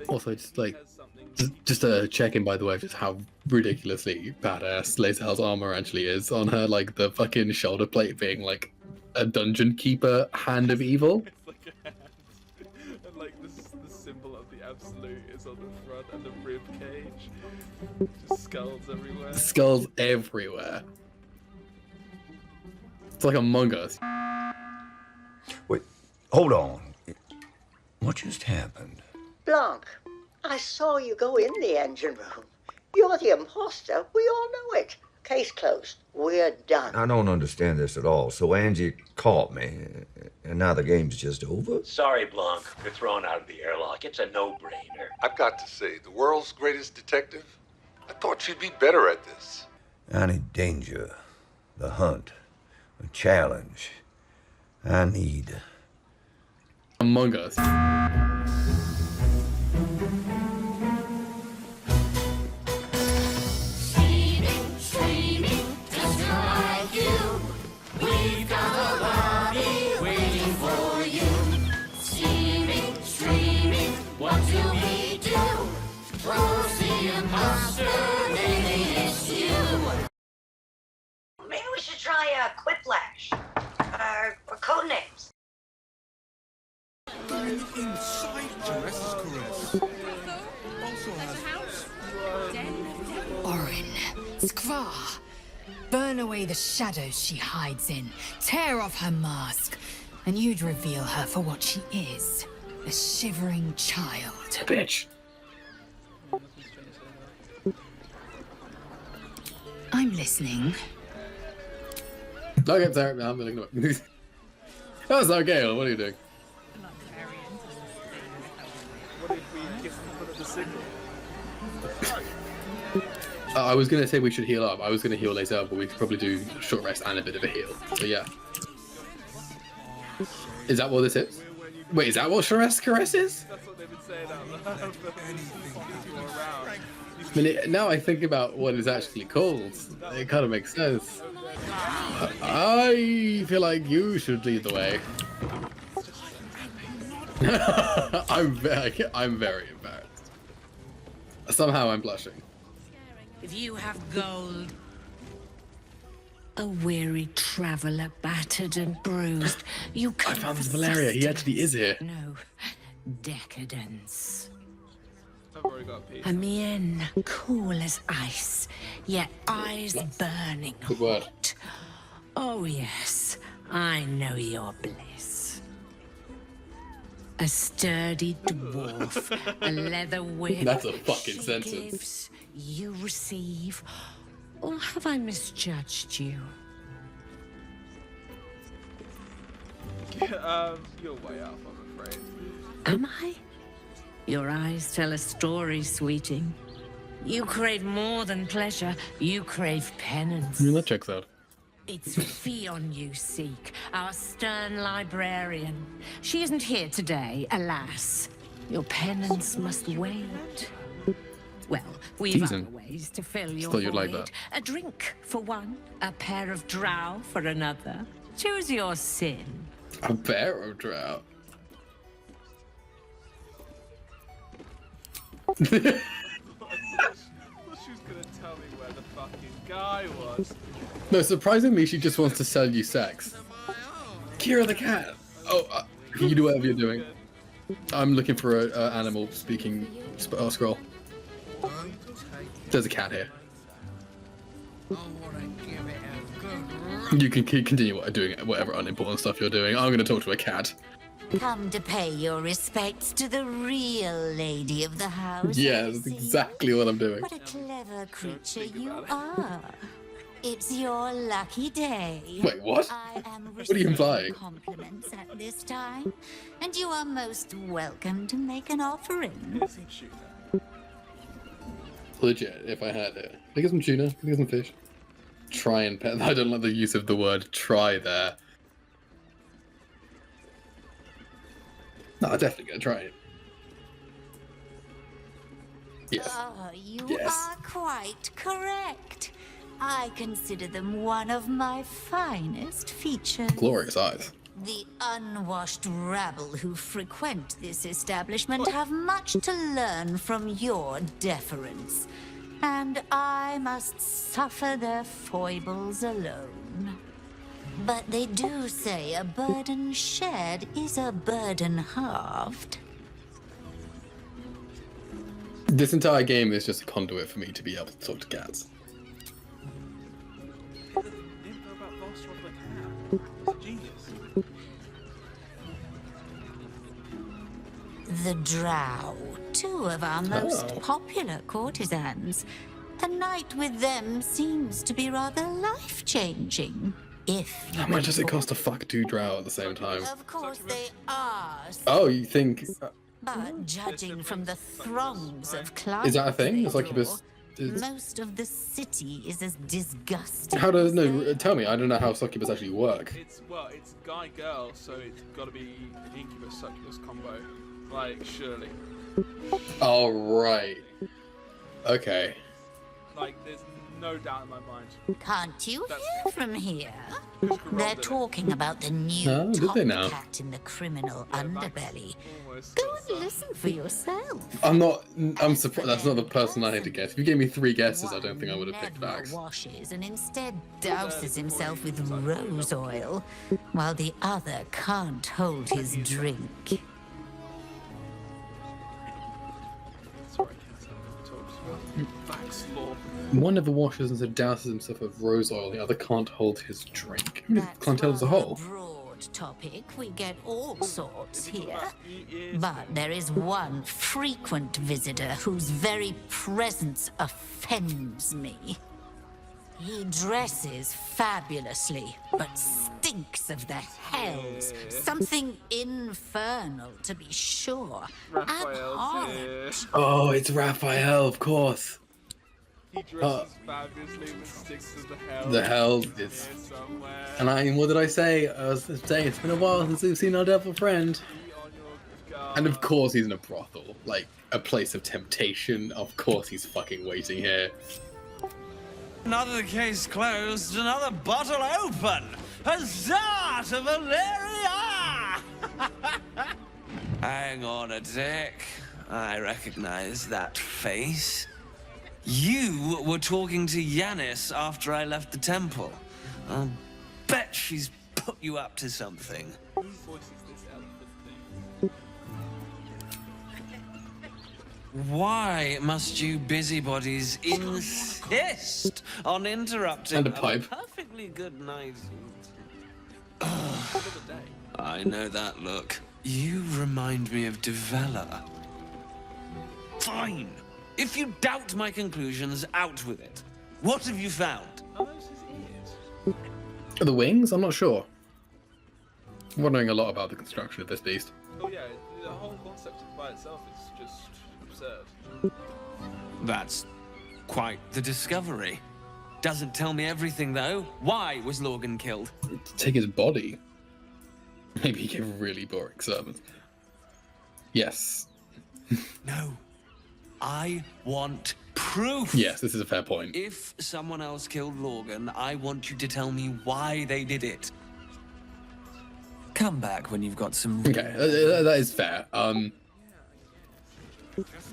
Also, just a check in, by the way, just how ridiculously badass Lae'zel's armor actually is on her, like the fucking shoulder plate being like a dungeon keeper hand of evil. It's like a hand. And like the symbol of the absolute is on the front, and the rib cage. Just skulls everywhere. Skulls everywhere. It's like Among Us. Wait, hold on. What just happened? Blanc, I saw you go in the engine room. You're the imposter. We all know it. Case closed. We're done. I don't understand this at all. So Angie caught me, and now the game's just over? Sorry, Blanc. You're thrown out of the airlock. It's a no-brainer. I've got to say, the world's greatest detective? I thought she'd be better at this. I need danger, the hunt, a challenge. I need... Among Us. Maybe we should try Quiplash. Or Codenames. Orin, Skra, burn away the shadows she hides in, tear off her mask, and you'd reveal her for what she is, a shivering child. Bitch. I'm listening. Okay, sorry, no, I'm gonna ignore it. That's not Gale, what are you doing? What if we kiss and put up the signal? I was gonna say we should heal up. I was gonna heal Lae'zel, but we could probably do short rest and a bit of a heal. So yeah. Is that what this is? Wait, is that what short caress is? That's what they've been saying out loud. Around. I mean, now I think about what it's actually called. It kind of makes sense. I feel like you should lead the way. I'm very embarrassed. Somehow I'm blushing. If you have gold, a weary traveler, battered and bruised, you I can found this Valeria. He actually is here. no decadence. I've already got a piece. A mien cool as ice, yet eyes burning Good word. hot. Oh yes, I know your bliss. A sturdy dwarf, a leather whip. That's a fucking she sentence. gives, you receive. Or have I misjudged you? You're way off, I'm afraid. Am I? Your eyes tell a story, sweeting. You crave more than pleasure. You crave penance. I mean, that checks out. It's Fionn you seek, our stern librarian. She isn't here today, alas. Your penance must wait. Well, we've Teasing. other ways to fill your Thought you'd like void. that. A drink for one, a pair of drow for another. Choose your sin. A bear of drought. She was gonna tell me where the fucking guy was. No, surprisingly, she just wants to sell you sex. Kira the cat. Oh, you do whatever you're doing. I'm looking for a animal speaking scroll. There's a cat here. You can continue doing whatever unimportant stuff you're doing. I'm going to talk to a cat. Come to pay your respects to the real lady of the house. Yeah, I that's see. exactly what I'm doing. What a clever creature you are. It's your lucky day. Wait, what? I am What are you implying? compliments at this time, and you are most welcome to make an offering. Get some tuna. Legit, if I had it. Can I get some tuna? Can I get some fish? Try and pet. I don't like the use of the word try there. No, I'm definitely gonna try it. Yes. Oh, you Yes. are quite correct. I consider them one of my finest features. Glorious eyes. The unwashed rabble who frequent this establishment have much to learn from your deference, and I must suffer their foibles alone. But they do say a burden shared is a burden halved. This entire game is just a conduit for me to be able to talk to cats. The info about Voss off the cat. It's genius. The Drow, two of our most popular courtesans. A night with them seems to be rather life-changing. If you How much does it can cost to fuck two drow at the same time? Of course they are. Oh, you think... But judging from the throngs of clients Is that a thing? they It's Succubus... draw, most of the city is as disgusting. How does... as No, their- tell me. I don't know how succubus actually work. It's guy-girl, so it's gotta be incubus succubus combo. Like, surely. Oh, right. Okay. Like, there's no doubt in my mind. Can't you That's- hear from here? Who's They're corrupted? talking about the new Oh, did top they now? cat in the criminal Yeah, Max underbelly. almost Go got and some. listen for yourself. I'm surprised. That's not the person I had to guess. If you gave me 3 guesses, I don't think I would have picked Never Vax. washes and instead douses himself with rose oil, while the other can't hold his drink. Sorry, cat talks about Vax law. One never washes and so douses himself with rose oil. The other can't hold his drink. That's Clientele as a rather whole. broad topic. We get all sorts here. Years But there is one frequent visitor whose very presence offends me. He dresses fabulously, but stinks of the hells. Something infernal, to be sure. Raphael's Abhorrent. here. Oh, it's Raphael, of course. He dresses fabulously but sticks to the hell. The hell Here is... somewhere. And what did I say? I was saying it's been a while since we've seen our devil friend. Be on your guard. And of course he's in a brothel. Like, a place of temptation. Of course he's fucking waiting here. Another case closed, another bottle open. Huzzah to Valeria! Hang on a tick. I recognize that face. You were talking to Yanis after I left the temple. I'll bet she's put you up to something. Who voices this elephant thing? Why must you busybodies insist on interrupting And a pipe. perfectly good night? End of the day. I know that look. You remind me of Devella. Fine. If you doubt my conclusions, out with it. What have you found? Are those his ears? Are the wings? I'm not sure. I'm wondering a lot about the construction of this beast. Oh yeah, the whole concept by itself is just absurd. That's quite the discovery. Doesn't tell me everything, though. Why was Lorgan killed? Take his body. Maybe he gave really boring sermons. Yes. No. I want proof. Yes, this is a fair point. If someone else killed Lorgan, I want you to tell me why they did it. Come back when you've got some... Okay, that is fair.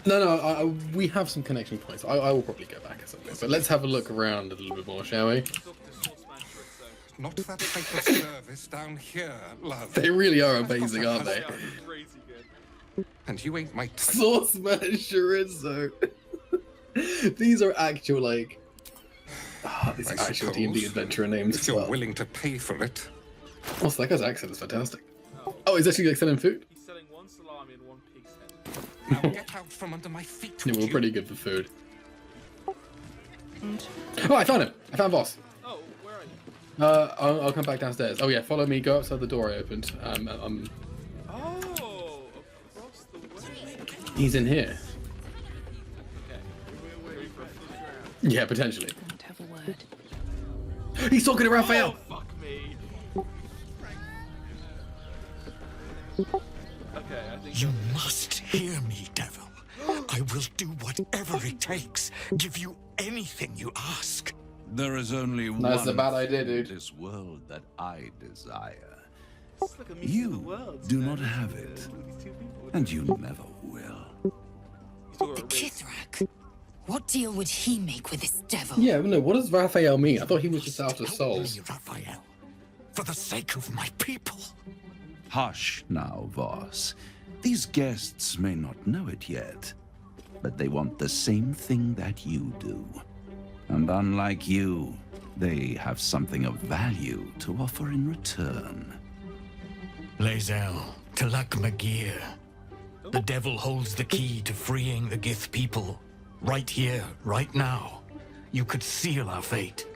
No, we have some connection points. I will probably go back at some point. But let's have a look around a little bit more, shall we? Talk to Sauceman Chorizo. Not that type of service down here, love. They really are amazing, aren't they? Yeah, crazy good. And you ain't my type. Sauceman Chorizo. These are actual, like... these are I actual suppose, D&D adventurer names If as you're well. willing to pay for it. Also, that guy's accent is fantastic. Oh, he's actually like selling food? He's selling one salami and one pig's head. Now get out from under my feet. Yeah, would we're you? pretty good for food. Oh, I found him! I found Voss. Oh, where are you? I'll come back downstairs. Oh yeah, follow me, go outside the door I opened. Oh, across the way. He's in here. Okay. We're waiting for a flush around. Yeah, potentially. Don't have a word. He's talking to Raphael! Oh, fuck me. Okay, I think You must hear me, devil. I will do whatever it takes. Give you anything you ask. There is only That's one a bad idea, thing in dude. this world that I desire. It's like a meeting of the You worlds, do man. not have it, These two people. and you never will. He's talking The about race. Kithrak. What deal would he make with this devil? Yeah, but no, what does Raphael mean? I thought he was just Must after help souls. me, Raphael, for the sake of my people. Hush now, Voss. These guests may not know it yet, but they want the same thing that you do. And unlike you, they have something of value to offer in return. Lae'zel, Talak Magir. The devil holds the key to freeing the Gith people. Right here, right now. You could seal our fate.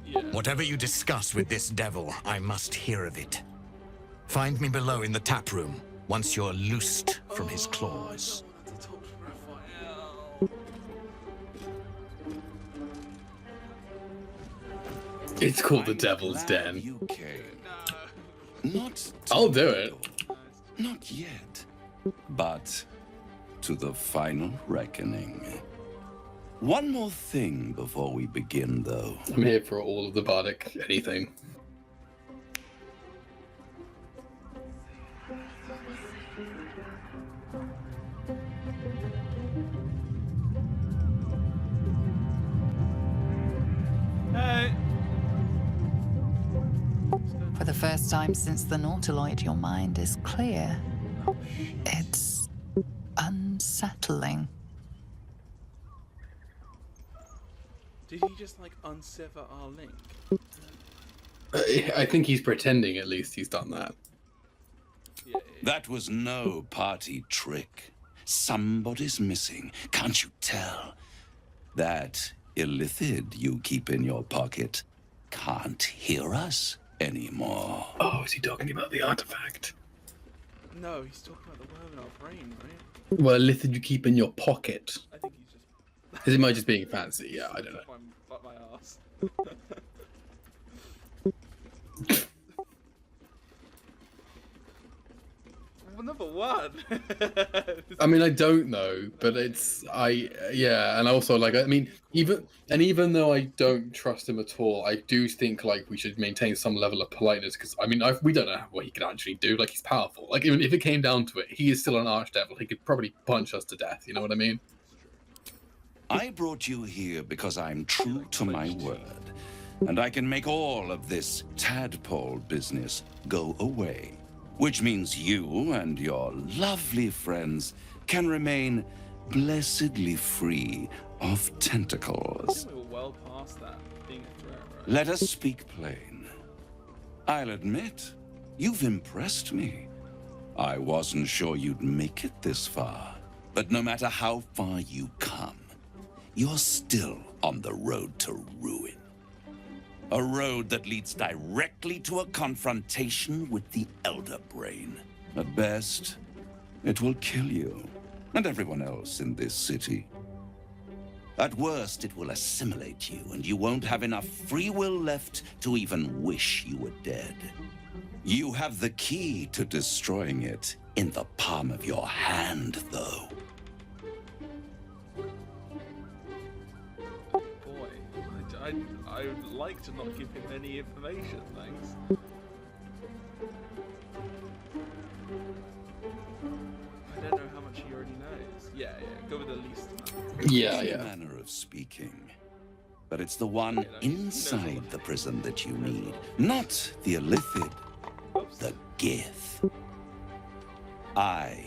Yeah. Whatever you discuss with this devil, I must hear of it. Find me below in the tap room, once you're loosed from his claws. I don't want to talk to Raphael. It's called the I'm Devil's glad Den. You came. Not I'll do it. Not yet, but to the final reckoning. One more thing before we begin, though. I'm here for all of the bardic anything. Hey. For the first time since the Nautiloid, your mind is clear. It's unsettling. Did he just like unsever our link? I think he's pretending at least he's done that. Yeah. That was no party trick. Somebody's missing, can't you tell? That illithid you keep in your pocket can't hear us anymore. Oh, is he talking about the artifact? No, he's talking about the worm in our brain, right? Well, lithid you keep in your pocket. I think he's just. Is it might just being fancy? Yeah, I don't know. My ass. Well, number one. I mean, I don't know, but yeah, and also like I mean, even though I don't trust him at all, I do think like we should maintain some level of politeness because I mean we don't know what he can actually do. Like he's powerful. Like even if it came down to it, he is still an archdevil. He could probably punch us to death. You know what I mean? I brought you here because I'm true to my word, and I can make all of this tadpole business go away. Which means you and your lovely friends can remain blessedly free of I tentacles. think we were well past that being a threat, right? Let us speak plain. I'll admit, you've impressed me. I wasn't sure you'd make it this far, but no matter how far you come, you're still on the road to ruin. A road that leads directly to a confrontation with the Elder Brain. At best, it will kill you and everyone else in this city. At worst, it will assimilate you, and you won't have enough free will left to even wish you were dead. You have the key to destroying it in the palm of your hand, though. Boy, I would like to not give him any information, thanks. I don't know how much he already knows. Yeah, go with the least amount. Yeah. Manner of speaking. But it's the one inside the prison that you need, not the illithid, the Gith. I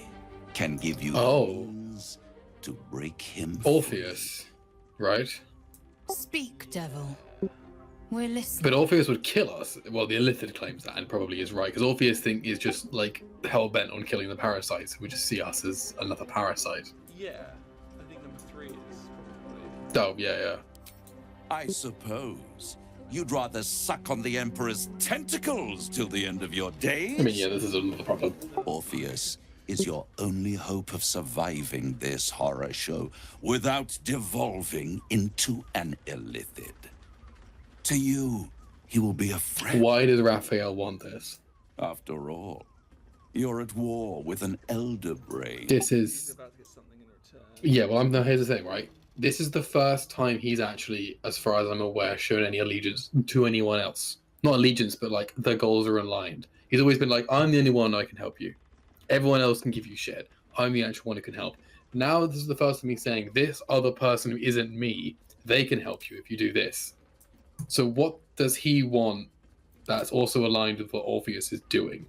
can give you the means to break him. Orpheus, right? Speak, devil. We're listening. But Orpheus would kill us. Well, the illithid claims that, and probably is right, because Orpheus is just like hell bent on killing the parasites, who would just see us as another parasite. Yeah, I think number 3 is probably. Oh yeah. I suppose you'd rather suck on the Emperor's tentacles till the end of your days? I mean, yeah, this is another problem. Orpheus is your only hope of surviving this horror show without devolving into an illithid. To you, he will be a friend. Why does Raphael want this? After all, you're at war with an elder brain. This is... About to get something in return. Yeah, well, here's the thing, right? This is the first time he's actually, as far as I'm aware, shown any allegiance to anyone else. Not allegiance, but like the goals are aligned. He's always been like, I'm the only one I can help you. Everyone else can give you shit. I'm the actual one who can help. Now this is the first time he's saying, this other person who isn't me, they can help you if you do this. So what does he want that's also aligned with what Orpheus is doing?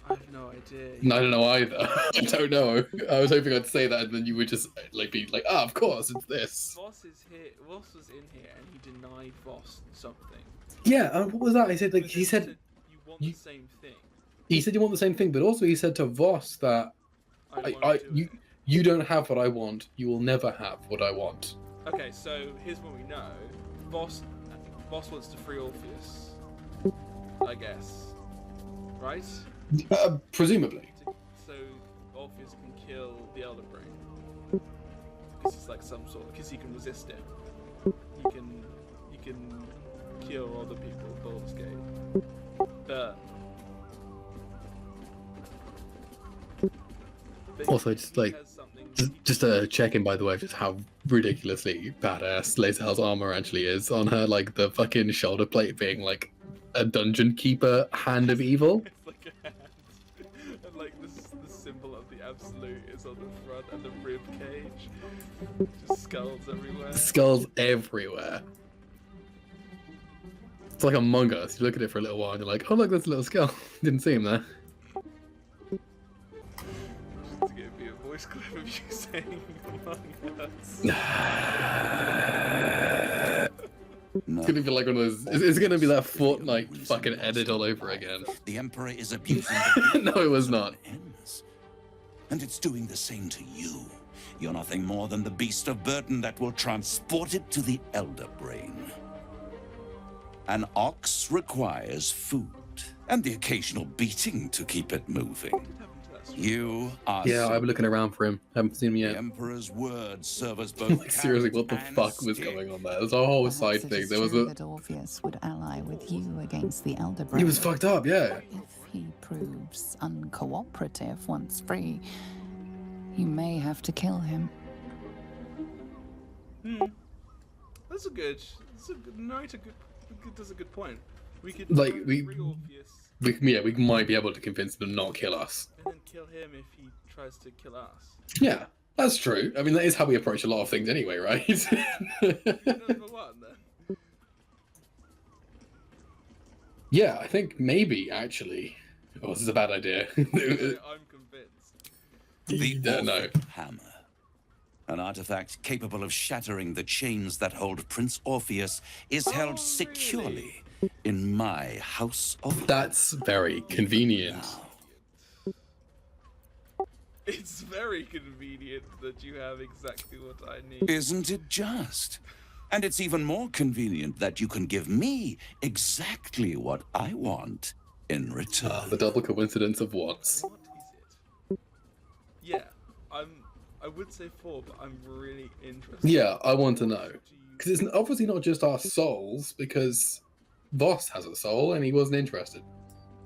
I have no idea. I don't know either. I don't know. I was hoping I'd say that, and then you would just like be like, "Ah, of course, it's this." Voss is here. Voss was in here, and he denied Voss something. Yeah, what was that? He said like he said you want the same thing. He said you want the same thing, but also he said to Voss that you don't have what I want. You will never have what I want. Okay, so here's what we know. Voss wants to free Orpheus, I guess, right? Presumably. So Orpheus can kill the Elder Brain because it's like some sort. Because he can resist it. He can kill other people with Baldur's Gate. But Also, just a check in, by the way, just how ridiculously badass Lae'zel's armor actually is on her, like the fucking shoulder plate being like a dungeon keeper hand of evil. It's like a hand, and like the symbol of the absolute is on the front, and the rib cage, just skulls everywhere. Skulls everywhere. It's like Among Us. You look at it for a little while and you're like, oh look, that's a little skull. Didn't see him there. To get a voice clip of you saying Among Us. No. It's gonna be like one of those. It's gonna be that Fortnite fucking edit all over again. The Emperor is abusing No, it was not. And it's doing the same to you. You're nothing more than the beast of burden that will transport it to the Elder Brain. An ox requires food, and the occasional beating to keep it moving. You are... Yeah, I've been looking around for him. Haven't seen him yet. The Emperor's words serve as both like, seriously, what the fuck was going on there? There's a whole side thing. There was a... that Orpheus would ally with you against the Elder Brain. He was fucked up, yeah. If he proves uncooperative once free, you may have to kill him. That's a good does a good point. We could like free Orpheus. We might be able to convince him to not kill us. And then kill him if he tries to kill us. Yeah, that's true. I mean, that is how we approach a lot of things anyway, right? Number one, then. Yeah, I think maybe, actually. Oh, this is a bad idea. I'm convinced. The hammer. An artifact capable of shattering the chains that hold Prince Orpheus is held securely in my house of... That's very convenient. It's very convenient that you have exactly what I need. Isn't it just? And it's even more convenient that you can give me exactly what I want in return. The double coincidence of wants. What is it? Yeah, I would say 4, but I'm really interested. Yeah, I want to know. Because it's obviously not just our souls, because Voss has a soul and he wasn't interested.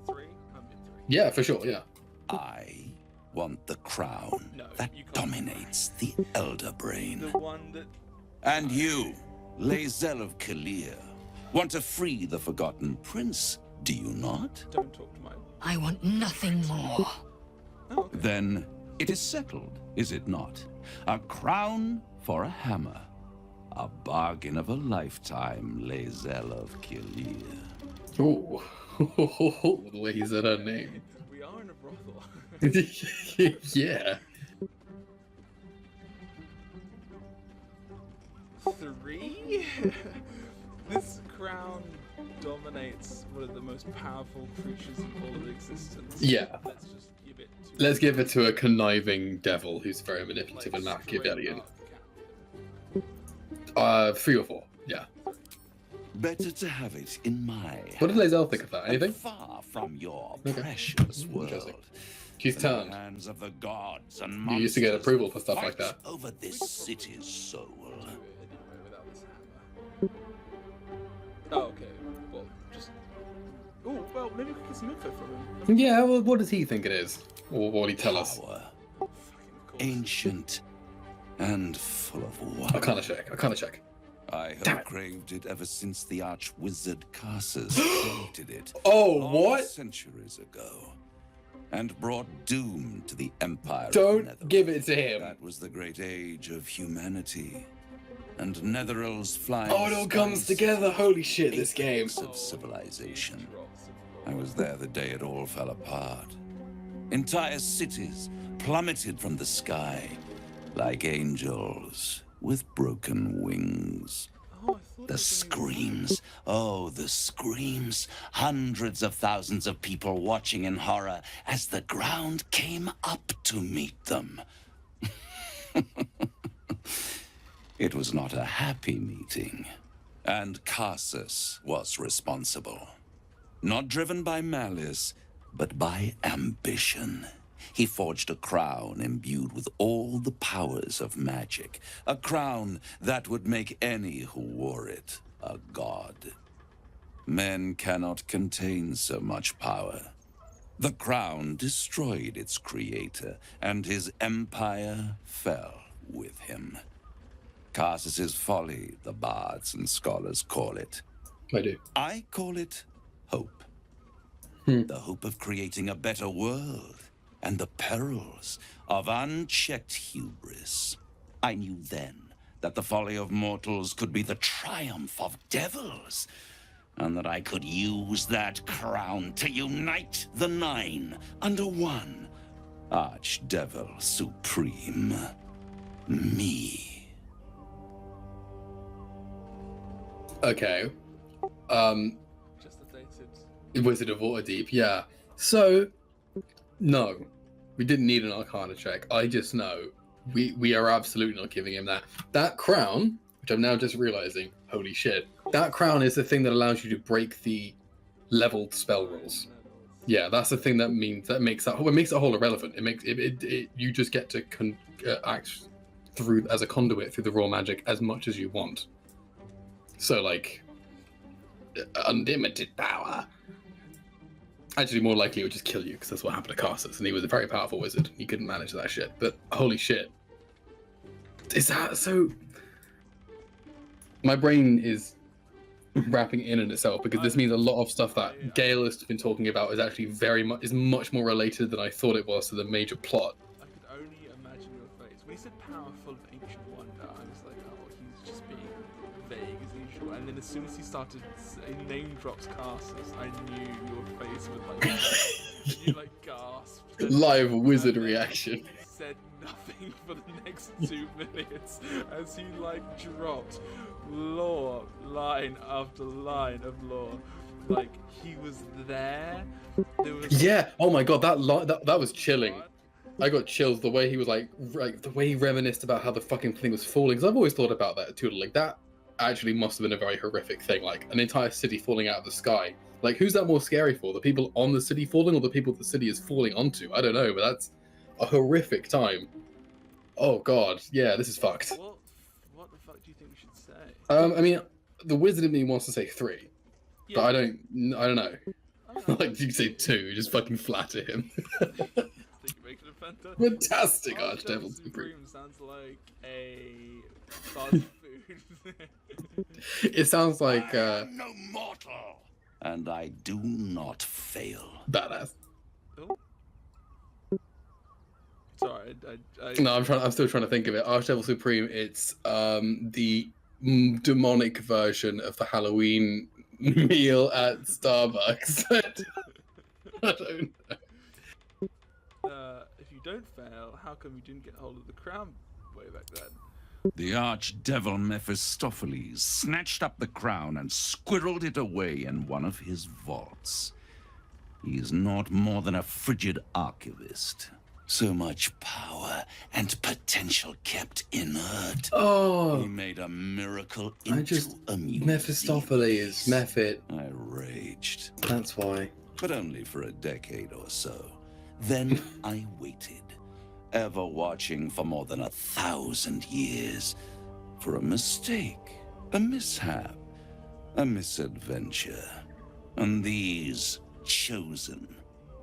3? I'm in 3. Yeah, for sure, yeah. I want the crown that dominates the Elder Brain. The one that... And you, Lae'zel of Kalir, want to free the Forgotten Prince, do you not? Don't talk to my... I want nothing more. Oh, okay. Then it is settled, is it not? A crown for a hammer. A bargain of a lifetime, Lae'zel of Kalir. Oh, the way he said her name. We are in a brothel. Yeah. 3? This crown dominates one of the most powerful creatures in all of existence. Yeah. Let's just give it to... Let's give it to a conniving devil who's very manipulative and Machiavellian. 3 or 4, yeah. Better to have it in my... What did Lae'zel think of that? Anything? Far from your Okay. precious world. She's In the turned. hands of the gods and You used to get monsters approval for stuff like fight that. over this city's soul. Without this hammer. Oh, okay. Well, just... Oh, well, maybe we could get some info from him. Yeah, well, what does he think it is? Or what will he tell us? Power. Ancient and full of wonder. I can't check. I have craved it ever since the arch-wizard Carsus created it. Oh, long centuries ago. And brought doom to the Empire. Don't give it to him. That was the great age of humanity. And Netherill's flying Oh, it all comes together. Holy shit, this game. of civilization. I was there the day it all fell apart. Entire cities plummeted from the sky like angels with broken wings. The screams, oh, the screams. Hundreds of thousands of people watching in horror as the ground came up to meet them. It was not a happy meeting, and Carsus was responsible. Not driven by malice, but by ambition. He forged a crown imbued with all the powers of magic. A crown that would make any who wore it a god. Men cannot contain so much power. The crown destroyed its creator, and his empire fell with him. Carsus's folly, the bards and scholars call it. I do. I call it hope. The hope of creating a better world, and the perils of unchecked hubris. I knew then that the folly of mortals could be the triumph of devils, and that I could use that crown to unite the Nine under one Archdevil Supreme. Me. Okay. Just the Wizard of Waterdeep, yeah. So, no. We didn't need an Arcana check. I just know we are absolutely not giving him that. That crown, which I'm now just realizing, holy shit, that crown is the thing that allows you to break the leveled spell rules. Yeah, that's the thing that makes that whole irrelevant. It makes it you just get to act through as a conduit through the raw magic as much as you want. So, like, unlimited power. Actually, more likely it would just kill you, because that's what happened to Carsus, and he was a very powerful wizard. He couldn't manage that shit. But holy shit. Is that so? My brain is wrapping in itself, because this means a lot of stuff that Gale has been talking about is actually much more related than I thought it was to the major plot. I could only imagine your face. When he said powerful of ancient wonder, I was like, oh, he's just being vague as usual. And then as soon as he started name drops Carsus, I knew your face would like you like gasped. Live wizard reaction. Said nothing for the next 2 minutes as he like dropped lore line after line of lore. Like he was there. There was Yeah. Oh my god, that was chilling. I got chills the way he was like the way he reminisced about how the fucking thing was falling. Because I've always thought about that too. Like that actually must have been a very horrific thing. Like an entire city falling out of the sky. Like who's that more scary for? The people on the city falling, or the people the city is falling onto? I don't know, but that's a horrific time. Oh god, yeah, this is fucked. What the fuck do you think we should say? I mean, the wizard in me wants to say 3, but I don't know. Like you say 2, just fucking flatter him. Fantastic Archdevil Supreme. Sounds like a fast food. It sounds like I am no mortal, and I do not fail. Badass. Oh. Sorry, No, I'm still trying to think of it. Archdevil Supreme. It's the demonic version of the Halloween meal at Starbucks. I don't know. If you don't fail, how come you didn't get hold of the crown way back then? The archdevil Mephistopheles snatched up the crown and squirreled it away in one of his vaults. He is not more than a frigid archivist. So much power and potential kept inert. Oh, he made a miracle into a museum. Mephistopheles, Mephit. I raged. That's why. But only for a decade or so. Then I waited, ever watching for more than 1,000 years, for a mistake, a mishap, a misadventure. And these chosen,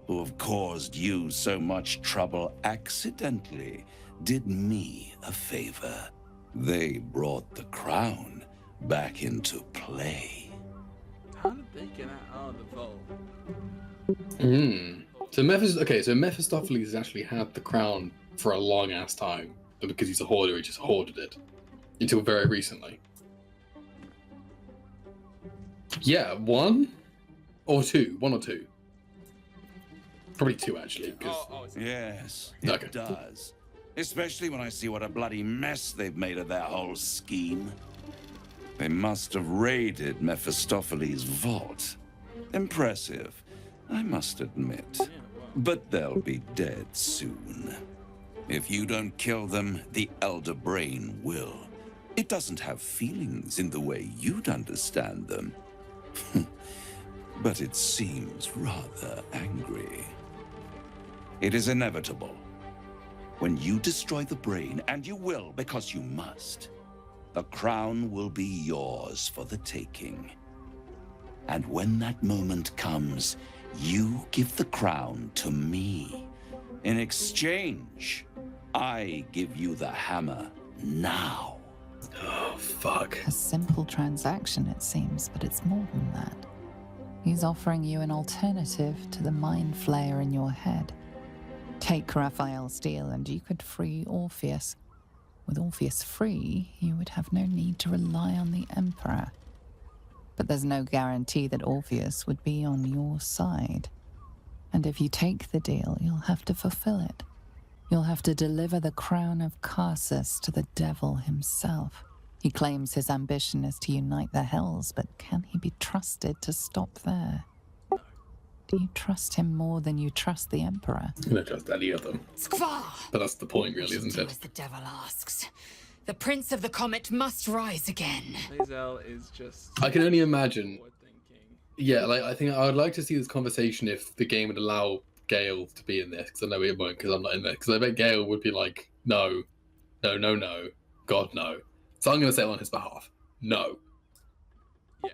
who have caused you so much trouble accidentally, did me a favor. They brought the crown, back into play. How did they get out of the vault? So Mephistopheles has actually had the crown for a long ass time, but because he's a hoarder, he just hoarded it until very recently. Yeah, one or two. Probably two, actually. 'Cause... Yes, it Okay. does. Especially when I see what a bloody mess they've made of their whole scheme. They must have raided Mephistopheles' vault. Impressive, I must admit. But they'll be dead soon. If you don't kill them, the Elder Brain will. It doesn't have feelings in the way you'd understand them. But it seems rather angry. It is inevitable. When you destroy the brain, and you will because you must, the crown will be yours for the taking. And when that moment comes, you give the crown to me. In exchange, I give you the hammer now. Oh, fuck. A simple transaction, it seems, but it's more than that. He's offering you an alternative to the mind flayer in your head. Take Raphael's deal and you could free Orpheus. With Orpheus free, you would have no need to rely on the Emperor. But there's no guarantee that Orpheus would be on your side. And if you take the deal, you'll have to fulfill it. You'll have to deliver the crown of Carsus to the devil himself. He claims his ambition is to unite the Hells, but can he be trusted to stop there? Do you trust him more than you trust the Emperor? I don't trust any of them. Skvar! But that's the point, really, isn't Do it? as the devil asks. The Prince of the Comet must rise again. Lae'zel is just... I can only imagine. Yeah, like I think I would like to see this conversation if the game would allow Gale to be in this, because I know it won't, because I'm not in there. Because I bet Gale would be like, no, God, no. So I'm going to say it on his behalf. No. Yeah.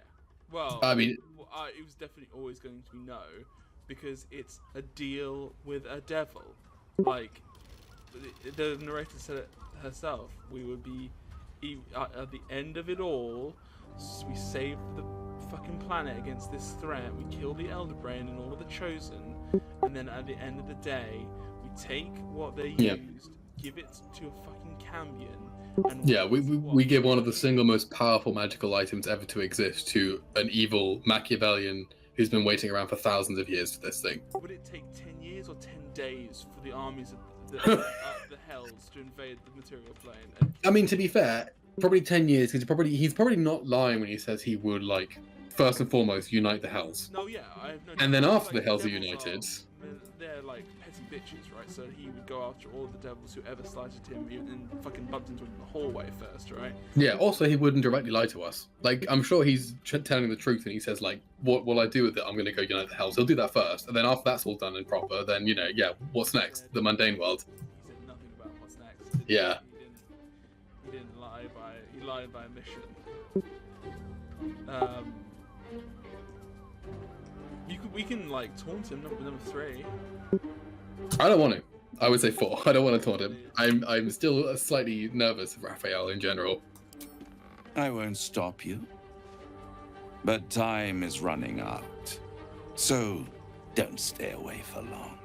Well, I mean... it was definitely always going to be no, because it's a deal with a devil. Like, the narrator said it herself. We would be, at the end of it all, we saved the fucking planet against this threat, we kill the Elder Brain and all of the Chosen, and then at the end of the day, we take what they used, give it to a fucking Cambion, and we give one of the single most powerful magical items ever to exist to an evil Machiavellian who's been waiting around for thousands of years for this thing. Would it take 10 years or 10 days for the armies of the Hells to invade the material plane? I mean, to be fair, probably 10 years, because he's probably not lying when he says he would, like, first and foremost, unite the Hells. No, yeah, I have no And then after like, the Hells are devils united... they're like petty bitches, right? So he would go after all the devils who ever slighted him and fucking bumped into him in the hallway first, right? Yeah, also he wouldn't directly lie to us. Like, I'm sure he's telling the truth and he says, like, what will I do with it? I'm going to go unite the Hells. He'll do that first. And then after that's all done and proper, then, you know, yeah, what's next? The mundane world. He said nothing about what's next. Yeah. He didn't lie by... He lied by omission. We can like taunt him number 3. I don't want to. I would say 4. I don't want to taunt him. I'm still slightly nervous of Raphael in general. I won't stop you. But time is running out. So don't stay away for long.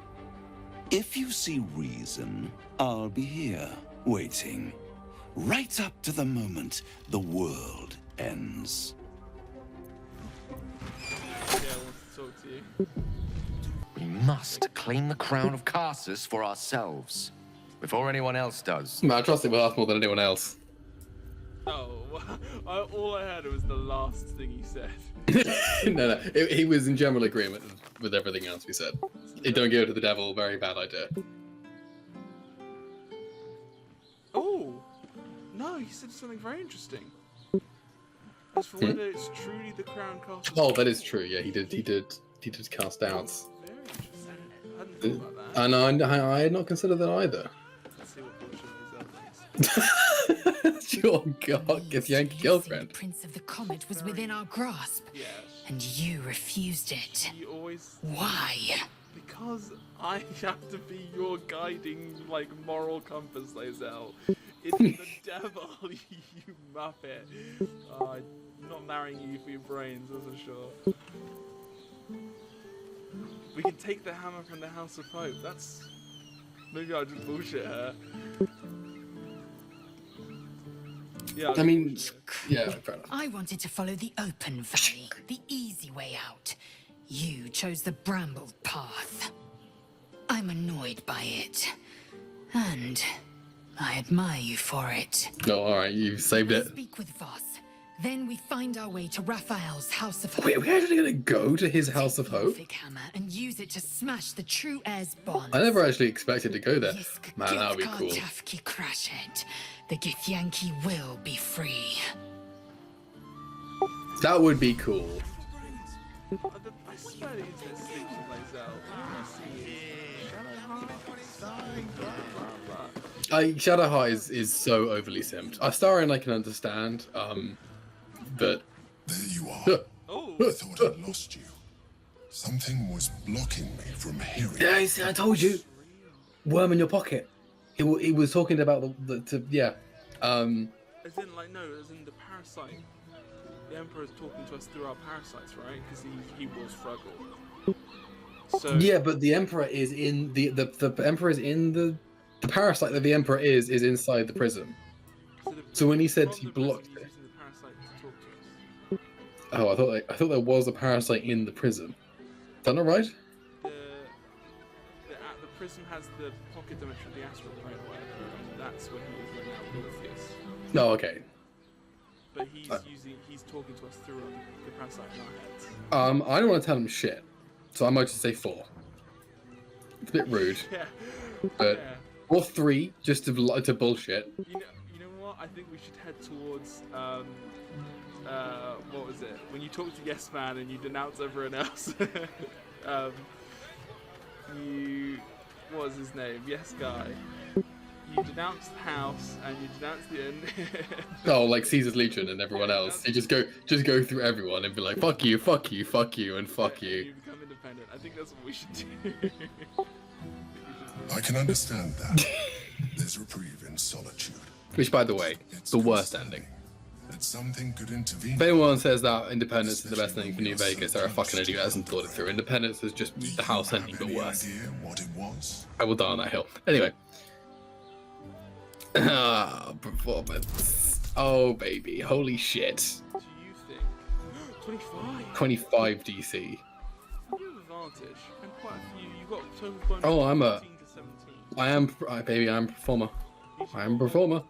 If you see reason, I'll be here, waiting. Right up to the moment the world ends. Talk to you. We must claim the crown of Carsus for ourselves, before anyone else does. Man, I trust him with us more than anyone else. Oh, all I heard was the last thing he said. No, he was in general agreement with everything else we said. Don't give it to the devil, very bad idea. Oh, no, he said something very interesting. As for whether it's truly the crown cast. Oh, that is true. Yeah, he did cast doubts. Very interesting. I hadn't thought about that. And I had not considered that either. Let's see what bullshit is. Sure, God, get Yankee girlfriend. The Prince of the Comet was within our grasp, Yes. and you refused it. You always. Why? Because I have to be your guiding, like, moral compass, Lae'zel. It's the devil, you muppet. I'm not marrying you for your brains, that's for sure. We can take the hammer from the House of Hope. That's... Maybe I'll just bullshit her. Yeah, I mean, yeah, fair enough. I wanted to follow the open valley, the easy way out. You chose the brambled path. I'm annoyed by it. And I admire you for it. No, alright, you saved it. Speak with Voss. Then we find our way to Raphael's House of Hope. Wait, we're actually gonna go to his House of Hope? Hammer and use it to smash the true heir's bonds. I never actually expected to go there. Man, that would be cool. The Githyanki will be free. That would be cool. I swear it is that sleeps with Lae'zel. Shadowheart is so overly simped. Astarion I can understand, but... There you are. I thought I'd lost you. Something was blocking me from hearing. Yeah, see, I told you. Worm in your pocket. He was talking about yeah. As in, like, no, as in the parasite. The Emperor's talking to us through our parasites, right? Because he was Fruggle. So... Yeah, but the Emperor is in the Emperor is in the parasite that the Emperor is inside the prism. So when he said he blocked it. Oh, I thought there was a parasite in the prism. Is that not right? The prism has the pocket dimension of the astral plane, or whatever, and that's when he is right now Orpheus. No, okay. But he's talking to us through the parasite in our heads. I don't want to tell him shit, so I might just say 4. It's a bit rude. Yeah. But or 3, just to bullshit. You know what? I think we should head towards what was it? When you talk to Yes Man and you denounce everyone else. What was his name? Yes Guy. You denounce the house and you denounce the end. Oh, like Caesar's Legion and everyone else. You just go through everyone and be like, fuck you, fuck you, fuck you, and fuck you. You become independent. I think that's what we should do. I can understand that. There's reprieve in solitude. Which, by the way, it's the worst ending. That something could intervene. If anyone says that Independence is the best ending for New Vegas, they're a fucking idiot who hasn't thought it through. Independence is just the house ending, but worse. What it was? I will die on that hill. Anyway. Performance. Oh, baby. Holy shit. What do you think? 25 DC. You have advantage, and quite a few. You got total bonus. Oh, I'm 14 to 17. baby, I'm a performer. I'm a performer.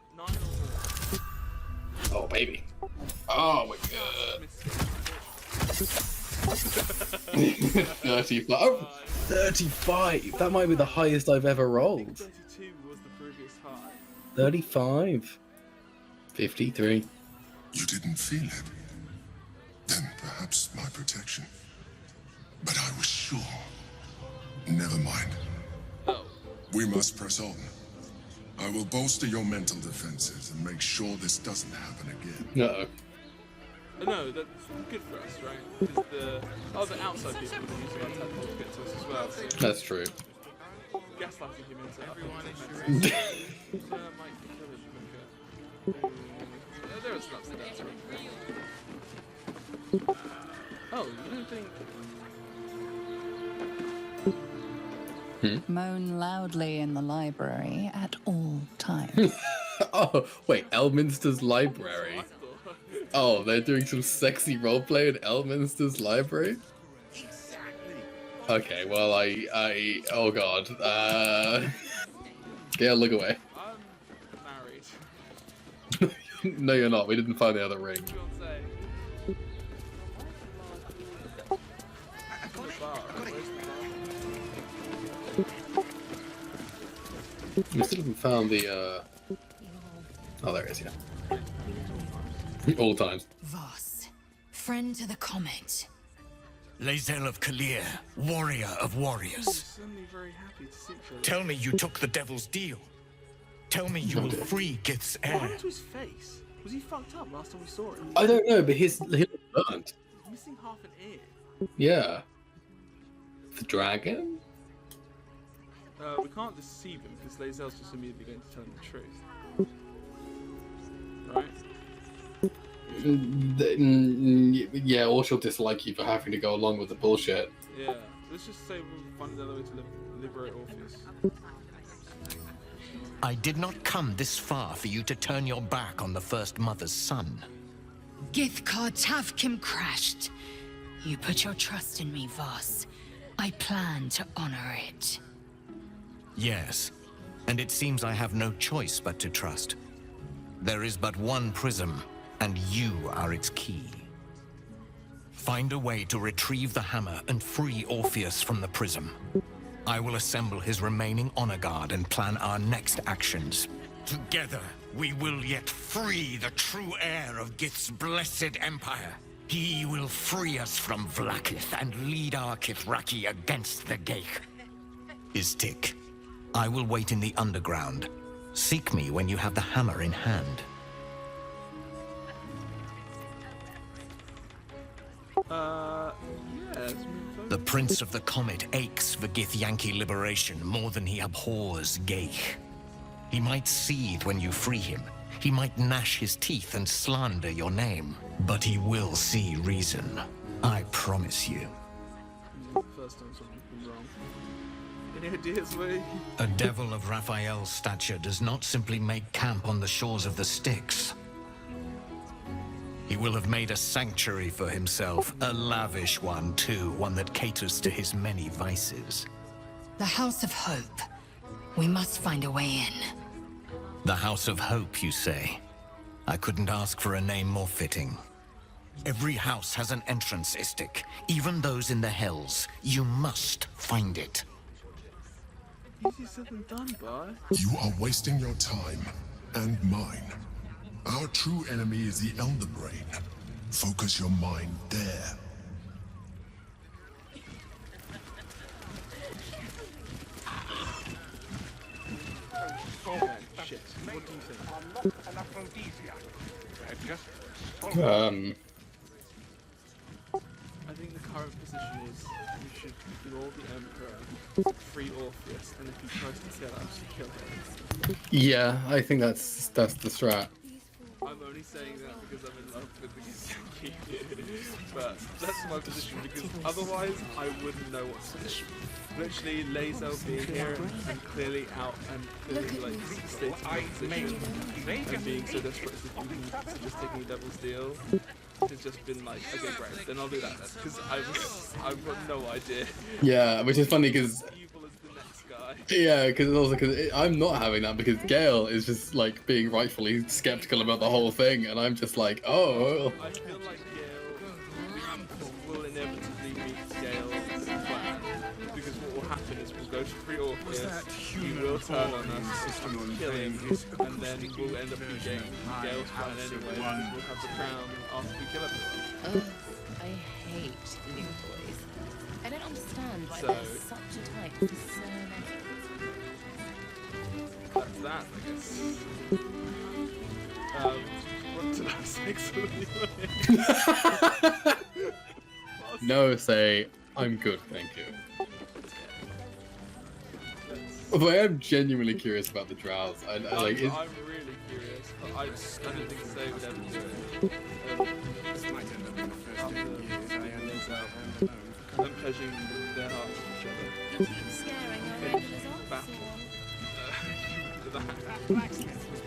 Oh, baby. Oh, my God. 35. 35. That might be the highest I've ever rolled. 32 was the previous high. 35. 53. You didn't feel it. Then perhaps my protection. But I was sure. Never mind. We must press on. I will bolster your mental defenses and make sure this doesn't happen again. No. No, that's good for us, right? Because the outside people are using our tadpoles to get to us as well. So that's true. Gaslighting him into everyone is there are some ups and downs, right? Oh, you don't think... Moan loudly in the library at all times. Oh, wait, Elminster's library? Oh, they're doing some sexy roleplay in Elminster's library? Okay, well, oh god. Yeah, look away. I'm married. No, you're not. We didn't find the other ring. We still haven't found the, Oh, there it is, yeah. All times. Voss, friend to the comet. Lae'zel of Kalir, warrior of warriors. Suddenly very happy to see each other. Tell me you took the devil's deal. Tell me you will free Gith's What heir. happened to his face? Was he fucked up last time we saw him? I don't know, but he was burnt. He's missing half an ear. Yeah. The dragon? We can't deceive him because Lae'zel's just immediately going to tell him the truth. right? Yeah, or she'll dislike you for having to go along with the bullshit. Yeah. Let's just say we'll find another way to liberate Orpheus. I did not come this far for you to turn your back on the First Mother's son. Githkar Tavkim crashed. You put your trust in me, Voss. I plan to honor it. Yes, and it seems I have no choice but to trust. There is but one prism, and you are its key. Find a way to retrieve the hammer and free Orpheus from the prism. I will assemble his remaining honor guard and plan our next actions. Together, we will yet free the true heir of Gith's blessed empire. He will free us from Vlaakith and lead our Kithraki against the Geich. Istik, I will wait in the underground. Seek me when you have the hammer in hand. Yes. The Prince of the Comet aches for Githyanki liberation more than he abhors Geich. He might seethe when you free him. He might gnash his teeth and slander your name. But he will see reason. I promise you. First time something's been wrong. Any ideas, Lee? A devil of Raphael's stature does not simply make camp on the shores of the Styx. He will have made a sanctuary for himself, a lavish one too, one that caters to his many vices. The House of Hope. We must find a way in. The House of Hope, you say? I couldn't ask for a name more fitting. Every house has an entrance, Istik, even those in the Hells. You must find it. Easy said than done, boy. You are wasting your time and mine. Our true enemy is the Elder Brain. Focus your mind there. Okay, shit. What do you think? I think the current position is we should ignore the Emperor, free Orpheus, and if he tries to kill us, kill him. Yeah, I think that's the strat. I'm only saying that because I'm in love with the Githyanki, but that's my position because otherwise I wouldn't know what to do. Literally, Lae'zel being here and clearly out and clearly like stating my position and being so desperate to just taking a devil's deal has just been like, okay, great, then I'll do that then because I've got no idea. Yeah, which is funny because. Evil is the next guy. Yeah, because I'm not having that because Gale is just like being rightfully skeptical about the whole thing, and I'm just like, oh. I feel like Gale will inevitably meet Gale's plan because what will happen is we'll go to free Orpheus, he will turn on us, kill him, and then we'll end up getting Gale's plan anyway. We'll have the crown after we kill everyone. I hate new boys. I don't understand why So- there's such a type for so many. That's that, I guess. What did I say? No, say, I'm good, thank you. Although I am genuinely curious about the Drows. I'm really curious, but I don't think they would ever do it. I'm pledging their hearts to each other.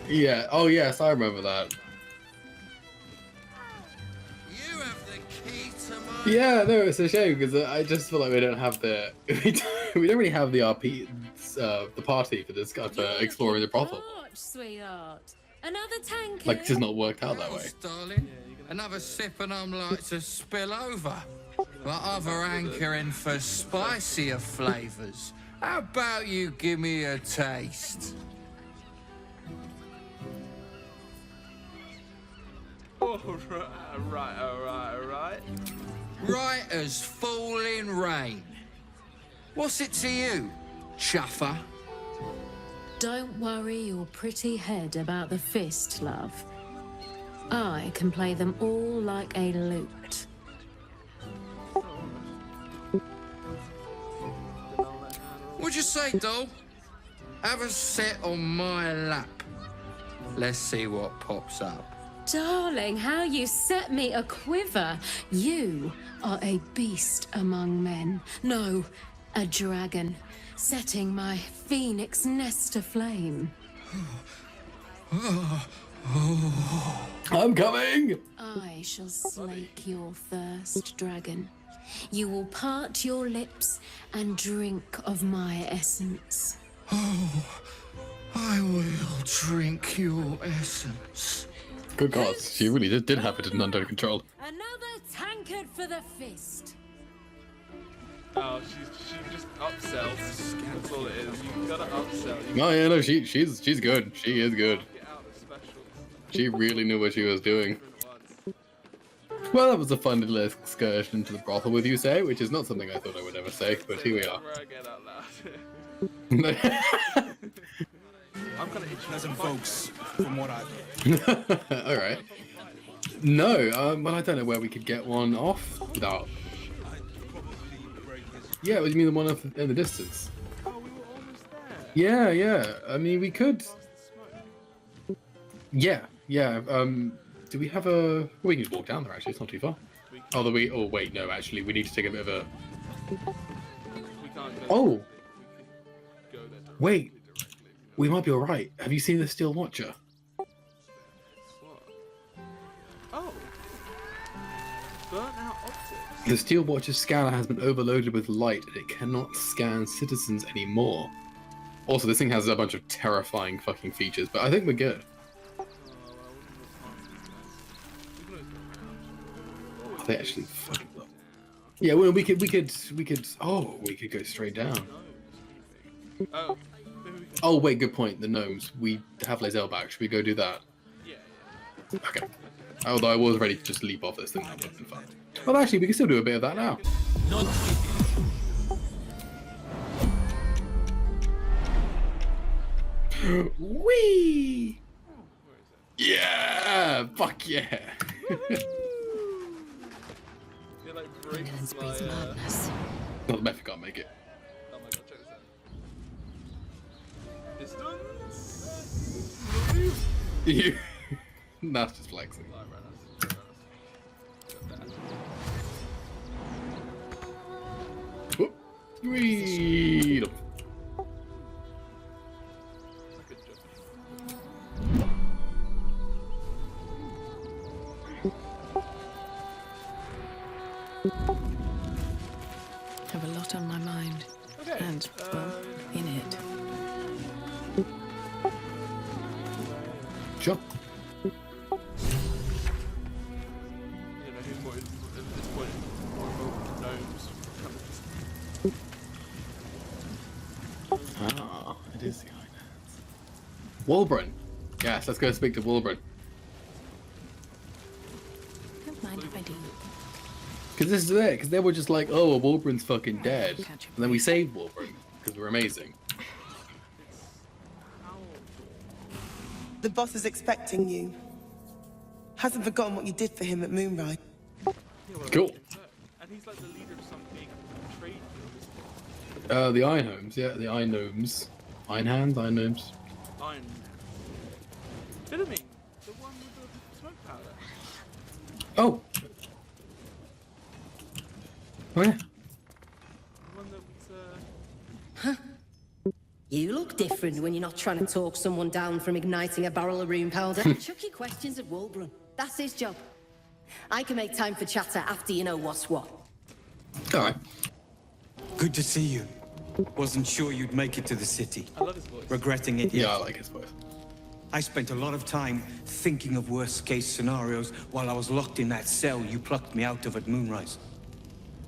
Yeah, oh yes, I remember that. You have the key to my... Yeah, no, it's a shame because I just feel like we don't have the we don't really have the RP the party for this for exploring the brothel. Watch, sweetheart. Another tank. Like, it's just not worked out that way. Darling, another sip and I'm like to spill over. But other hankering for spicier flavours. How about you give me a taste? Alright. Right as falling rain. What's it to you, chuffer? Don't worry your pretty head about the fist, love. I can play them all like a lute. What'd you say, doll? Have a sit on my lap. Let's see what pops up. Darling, how you set me a quiver. You are a beast among men. No, a dragon, setting my phoenix nest aflame. I'm coming! I shall slake your thirst, dragon. You will part your lips and drink of my essence. Oh, I will drink your essence. Good God, she really did have it under control. Another tankard for the fist. Oh, she just upsells. That's all it is. You gotta upsell. Oh yeah, no, she's good. She is good. Get out the specials. She really knew what she was doing. Well, that was a fun little excursion into the brothel with you, say, which is not something I thought I would ever say, but here we are. I'm gonna pleasant folks, from what I've heard. All right. No, well, I don't know where we could get one off without. Yeah, what do you mean the one off in the distance? Oh, we were almost there. Yeah. I mean, we could. Yeah. Do we have a? Well, we can just walk down there. Actually, it's not too far. Although we. Oh wait, no. Actually, we need to take a bit of a. Oh. Wait. We might be all right. Have you seen the Steel Watcher? Oh. Burnt out optics. The Steel Watcher's scanner has been overloaded with light and it cannot scan citizens anymore. Also, this thing has a bunch of terrifying fucking features, but I think we're good. Are they actually fucking low? Yeah, well, we could. Oh, we could go straight down. Oh. Oh wait, good point. The gnomes. We have Lae'zel back. Should we go do that? Yeah. Okay. Although I was ready to just leap off this thing. That would have been fun. Well, actually, we can still do a bit of that now. Whee! Yeah! Fuck yeah! England's breeds madness. Not the method can't make it. Oh my god, check this out. Distance. You. That's just flexing. Whoop. Whee! Have a lot on my mind. Okay. And, well, in it. Sure. I don't know who wanted at this point more of gnomes. Ah, it is the islands. Walbran. Yes, let's go speak to Walbran. Don't mind if I do. Because this is it. Because they were just like, oh, well, Walbran's fucking dead. And then we saved Walbran because we're amazing. The boss is expecting you. Hasn't forgotten what you did for him at Moonrise. Cool. And he's like the leader of some big trade guild. The Iron Homes, yeah, the Iron Gnomes. Iron Hands, Iron Gnomes. Iron. Philomene, the one with the smoke powder. Oh! Oh yeah. The one that was, You look different when you're not trying to talk someone down from igniting a barrel of rune powder. Chuck your questions at Walbran. That's his job. I can make time for chatter after you know what's what. Alright. Good to see you. Wasn't sure you'd make it to the city. I love his voice. Regretting it yet? Yeah, I like his voice. I spent a lot of time thinking of worst-case scenarios while I was locked in that cell you plucked me out of at Moonrise.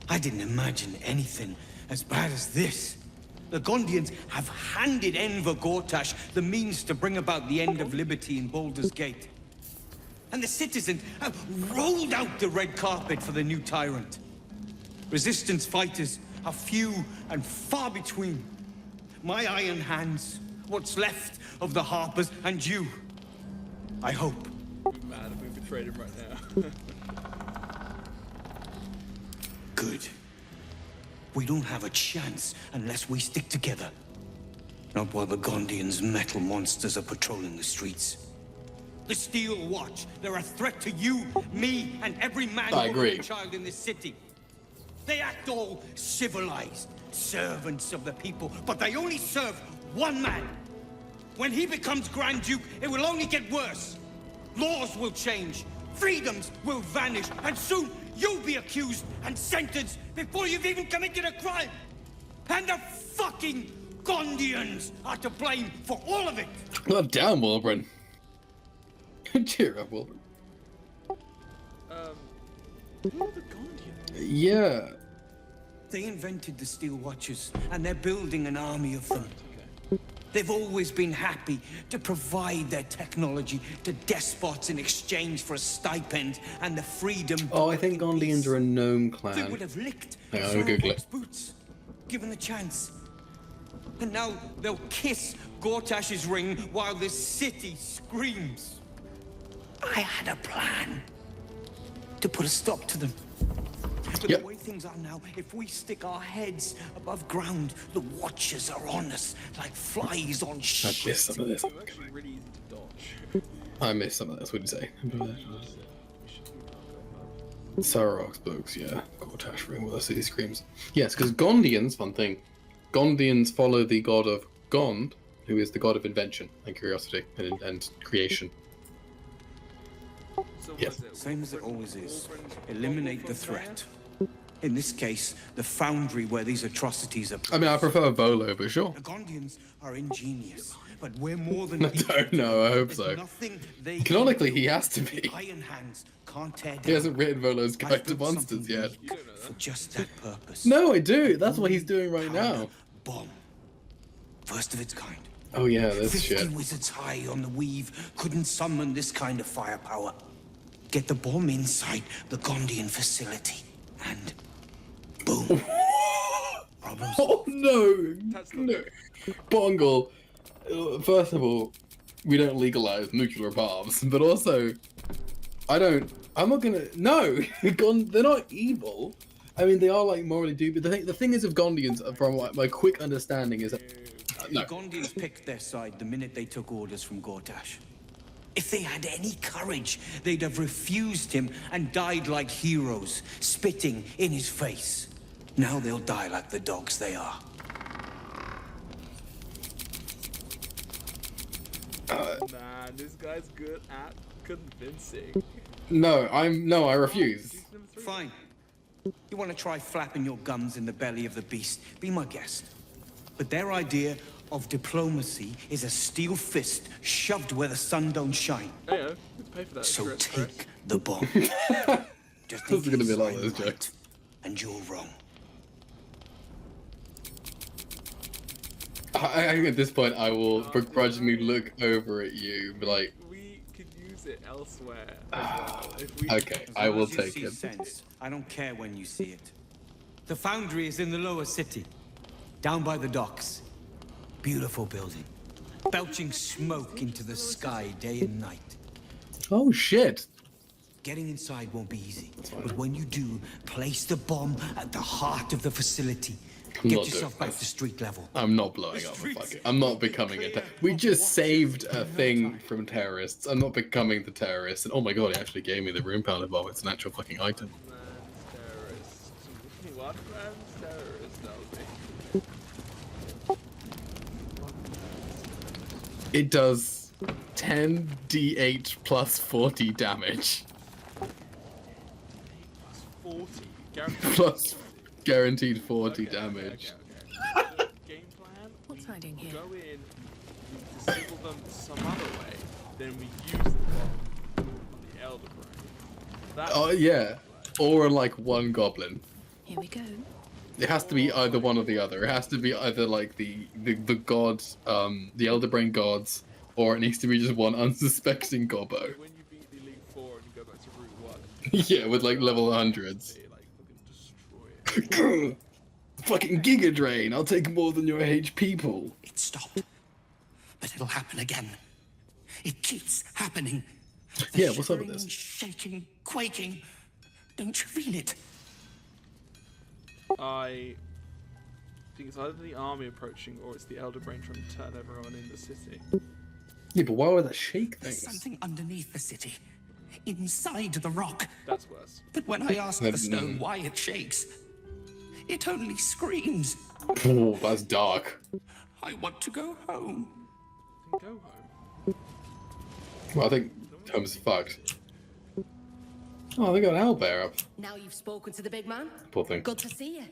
I didn't imagine anything as bad as this. The Gondians have handed Enver Gortash the means to bring about the end of liberty in Baldur's Gate. And the citizens have rolled out the red carpet for the new tyrant. Resistance fighters are few and far between. My iron hands, what's left of the Harpers, and you. I hope. I'd be mad if we betrayed him right now. Good. We don't have a chance unless we stick together. Not while the Gondians' metal monsters are patrolling the streets. The Steel Watch. They're a threat to you, me, and every man, I woman, agree. and child in this city. They act all civilized, servants of the people, but they only serve one man. When he becomes Grand Duke, it will only get worse. Laws will change, freedoms will vanish, and soon you'll be accused and sentenced before you've even committed a crime. And the fucking Gondians are to blame for all of it. God damn, Wilburn. Cheer up, Wilburn. Who are the Gondians? Yeah. They invented the Steel Watchers, and they're building an army of them. They've always been happy to provide their technology to despots in exchange for a stipend and the freedom. Oh, I think Gondians are a gnome clan. They would have licked Hang on, I'll Google it. boots, given the chance. And now they'll kiss Gortash's ring while this city screams. I had a plan to put a stop to them. But the way things are now, if we stick our heads above ground, the Watchers are on us like flies on shit. I missed some of this. Actually, really easy to dodge. I missed some of this. What did you say? Sarok's books, yeah. Gortash ring with the city screams. Yes, because Gondians, fun thing. Gondians follow the god of Gond, who is the god of invention and curiosity and creation. So Yes. Same as it always is. Eliminate the threat. In this case, the foundry where these atrocities are. I mean, I prefer Volo, but sure. The Gondians are ingenious, but we're more than. I don't know, I hope so. Canonically, he has to be. Iron hands can't tear down. He hasn't written Volo's I've Guide to built Monsters something yet. unique for just that purpose. No, I do. That's what he's doing right now. Bomb. First of its kind. Oh yeah, this 50 shit. wizards high on the weave couldn't summon this kind of firepower. Get the bomb inside the Gondian facility, and boom. Problems. Oh no, no, Bongle. First of all, we don't legalize nuclear bombs, but also, I'm not gonna. No, they're not evil. I mean, they are like morally dubious. The thing is, of Gondians, from my quick understanding, is that no. The Gondians picked their side the minute they took orders from Gortash. If they had any courage, they'd have refused him and died like heroes, spitting in his face. Now they'll die like the dogs they are. Nah, this guy's good at convincing. No, I refuse. Fine. You want to try flapping your gums in the belly of the beast? Be my guest. But their idea of diplomacy is a steel fist shoved where the sun don't shine. Hey, pay for that. So take the bomb. Just This is gonna be a lot of I'm those right, jokes. and you're wrong. I think at this point I will begrudgingly look over at you, and be like, We could use it elsewhere as well. If we okay, I will take it. Sense. I don't care when you see it. The foundry is in the lower city, down by the docks. Beautiful building, belching smoke into the sky day and night. Oh shit! Getting inside won't be easy, but when you do, place the bomb at the heart of the facility. I'm Get not yourself doing back to street level. I'm not blowing up a fucking. I'm not becoming a. We just saved a thing from terrorists. I'm not becoming the terrorist. And oh my god, he actually gave me the room powder bomb. It's an actual fucking item. terrorist. What man's terrorist now? It does 10d8 plus 40 damage. 40. Guaranteed. Plus guaranteed 40 damage. Game plan. What's hiding here? Go in, we disable them some other way, then we use the bomb on the Elder Brain. That's Oh yeah, or on like one goblin. Here we go. It has to be either one or the other. It has to be either like the gods, the Elder Brain gods, or it needs to be just one unsuspecting gobbo. when you beat the Elite Four and you go back to Route 1. Yeah, with like level hundreds. They like fucking destroy it. Fucking Giga Drain. I'll take more than your HP pool. It stopped, but it'll happen again. It keeps happening. Yeah, what's up with Shivering, this? Shaking, quaking. Don't you feel it? I think it's either the army approaching or it's the Elder Brain trying to turn everyone in the city. Yeah, but why would that shake There's things? something underneath the city. Inside the rock. That's worse. But when I ask the stone why it shakes, it only screams. Oh, that's dark. I want to go home. Go home. Well, I think Holmes is fucked. Oh, they got an owlbear up. Now you've spoken to the big man. Poor thing. Good to see you.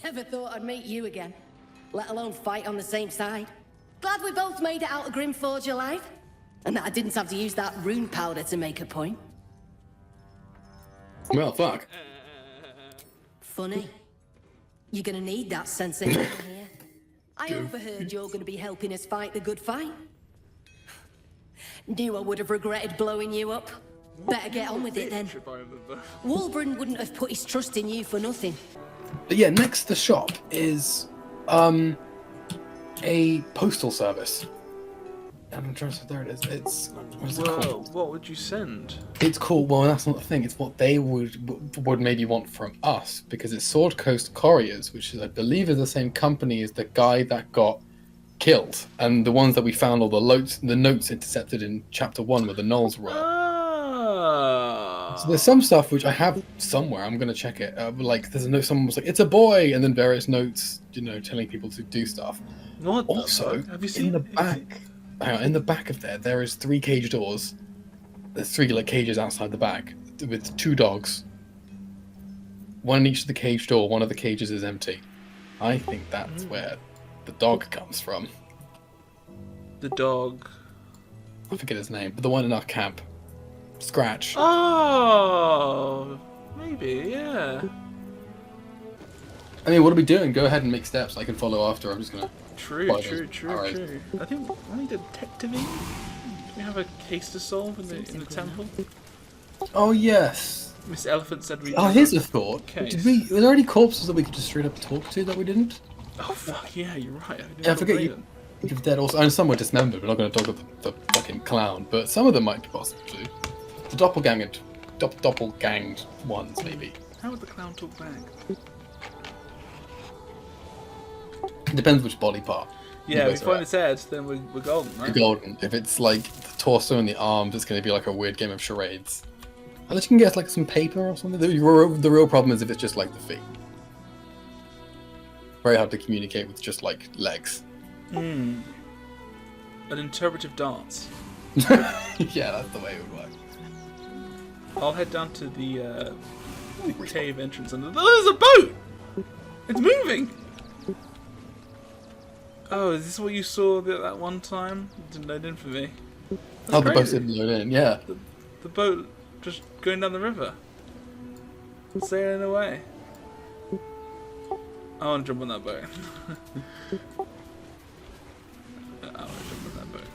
Never thought I'd meet you again, let alone fight on the same side. Glad we both made it out of Grimforge alive, and that I didn't have to use that rune powder to make a point. Well, fuck. Funny. You're gonna need that sensation here. I overheard you're gonna be helping us fight the good fight. Knew I would have regretted blowing you up. Better get on with it then. Wolverine wouldn't have put his trust in you for nothing. But yeah, next to the shop is a postal service. I'm trying to. There it is. It's what's it called? What would you send? It's called. Well, that's not the thing. It's what they would maybe want from us, because it's Sword Coast Couriers, which is, I believe, is the same company as the guy that got killed, and the ones that we found all the notes intercepted in Chapter 1 where the Knolls were. So there's some stuff which I have somewhere. I'm gonna check it. Like there's a note. Someone was like, "It's a boy," and then various notes, telling people to do stuff. What? Also, have you seen in the back? In the back of there is 3 cage doors. There's 3 cages outside the back with 2 dogs. One in each of the cage door. One of the cages is empty. I think that's where the dog comes from. The dog. I forget his name, but the one in our camp. Scratch. Oh, maybe, yeah. I mean, what are we doing? Go ahead and make steps. I can follow after. I'm just gonna. True. I think I need a detective. Do we have a case to solve in the temple? Oh yes. Miss Elephant said we. Oh, here's a thought. Case. Were there any corpses that we could just straight up talk to that we didn't? Oh fuck yeah, you're right. I forget you're dead. Also, and some were dismembered. We're not going to talk about the fucking clown, but some of them might be possible too. The doppelganged ones, maybe. How would the clown talk back? It depends which body part. Yeah, if we find its head, then we're golden, right? We're golden. If it's like the torso and the arms, it's going to be like a weird game of charades. Unless you can get like some paper or something. The real problem is if it's just like the feet. Very hard to communicate with just like legs. An interpretive dance. Yeah, that's the way it would work. I'll head down to the cave entrance and there's a boat! It's moving! Oh, is this what you saw that one time? It didn't load in for me. That's the boat crazy. didn't load in, yeah. The boat just going down the river. Sailing away. I want to jump on that boat. I want to jump on that boat.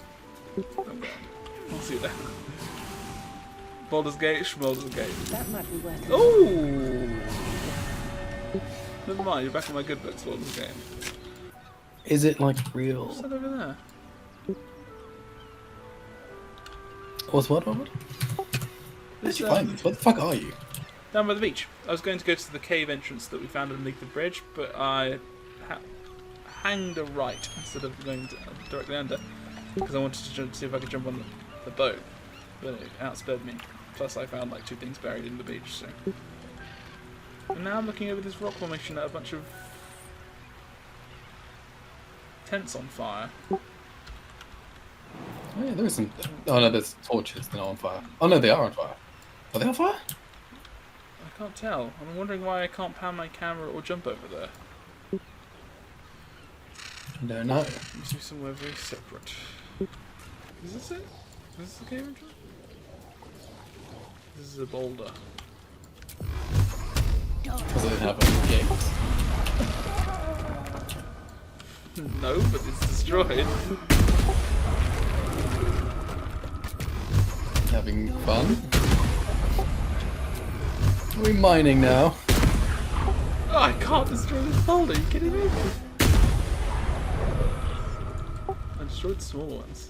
Oh god. I'll see you there. Baldur's Gate, Schmoldur's Gate. That might be worth it. Oh! Never mind, you're back in my good books, Baldur's Gate. Is it like real? What's that over there? What's what, Robert? Where did you find this? What the fuck are you? Down by the beach. I was going to go to the cave entrance that we found underneath the bridge, but I hanged a right instead of going directly under, because I wanted to see if I could jump on the boat, but it outsped me. Plus I found like 2 things buried in the beach, so... And now I'm looking over this rock formation at a bunch of tents on fire. Oh yeah, there is some... Oh no, there's torches, they're not on fire. Oh no, they are on fire. Are they on fire? I can't tell. I'm wondering why I can't pan my camera or jump over there. I don't know. Must be somewhere very separate. Is this it? Is this the cave entrance? This is a boulder. Because they have any games. No, but it's destroyed. Having fun? Are we mining now? Oh, I can't destroy this boulder, are you kidding me? I destroyed small ones.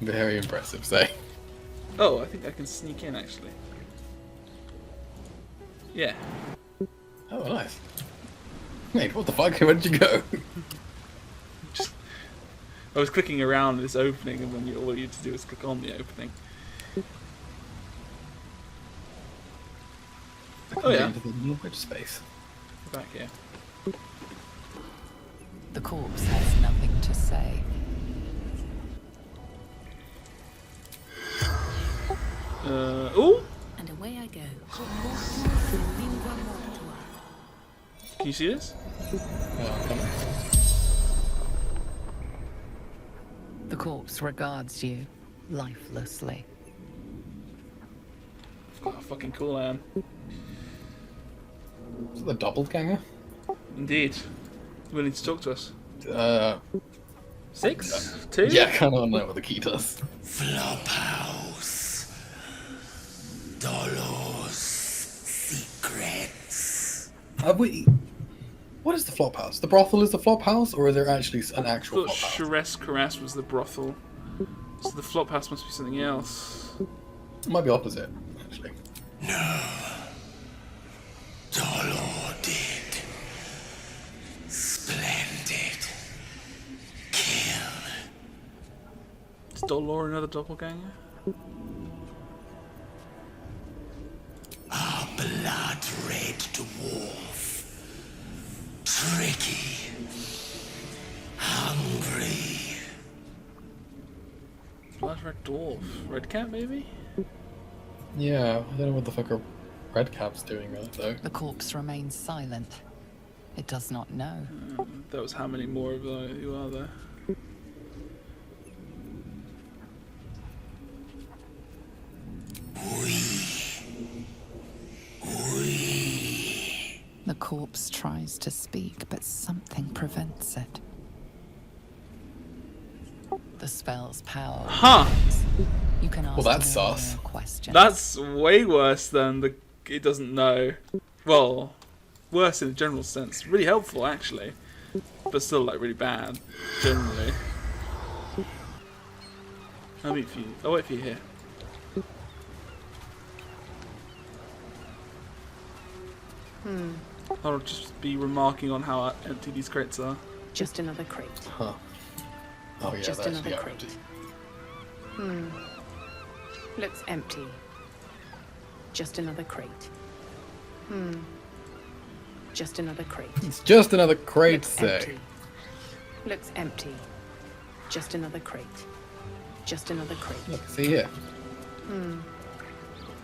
Very impressive, say. Oh, I think I can sneak in actually. Yeah. Oh, nice. Mate, what the fuck? Where did you go? I I was clicking around this opening, and then all you had to do was click on the opening. Oh yeah. Into the knowledge space. Back here. The corpse has nothing to say. Oh! And away I go. Can you see this? The corpse regards you lifelessly. Oh, how fucking cool I am. Is it the doppelganger? Indeed. Willing to talk to us. 6? 2? Yeah, I kind of know what the key does. Flophouse. Dolor's secrets. What is the flop house? The brothel is the flop house, or is there actually an actual I thought flop house? Sharess Caress was the brothel. So the flop house must be something else. It might be opposite, actually. No. Dolor did. Splendid. Kill. Is Dolor another doppelganger? Our blood-red dwarf. Tricky. Hungry. Blood Red Dwarf. Red Cat, maybe? Yeah, I don't know what the fuck a red cap's doing really, though. The corpse remains silent. It does not know. That was how many more of you are there? The corpse tries to speak, but something prevents it. The spell's power. Huh! You can ask Well, that's no sus. questions. That's way worse than the it doesn't know. Well, worse in a general sense. Really helpful, actually. But still, like, really bad, generally. I'll wait for you. I'll wait for you here. I'll just be remarking on how empty these crates are. Just another crate. Huh. Oh yeah, Just that's another yeah, crate. empty. Looks empty. Just another crate. Just another crate. It's just another crate, Looks say. empty. Looks empty. Just another crate. Just another crate. Look, see here.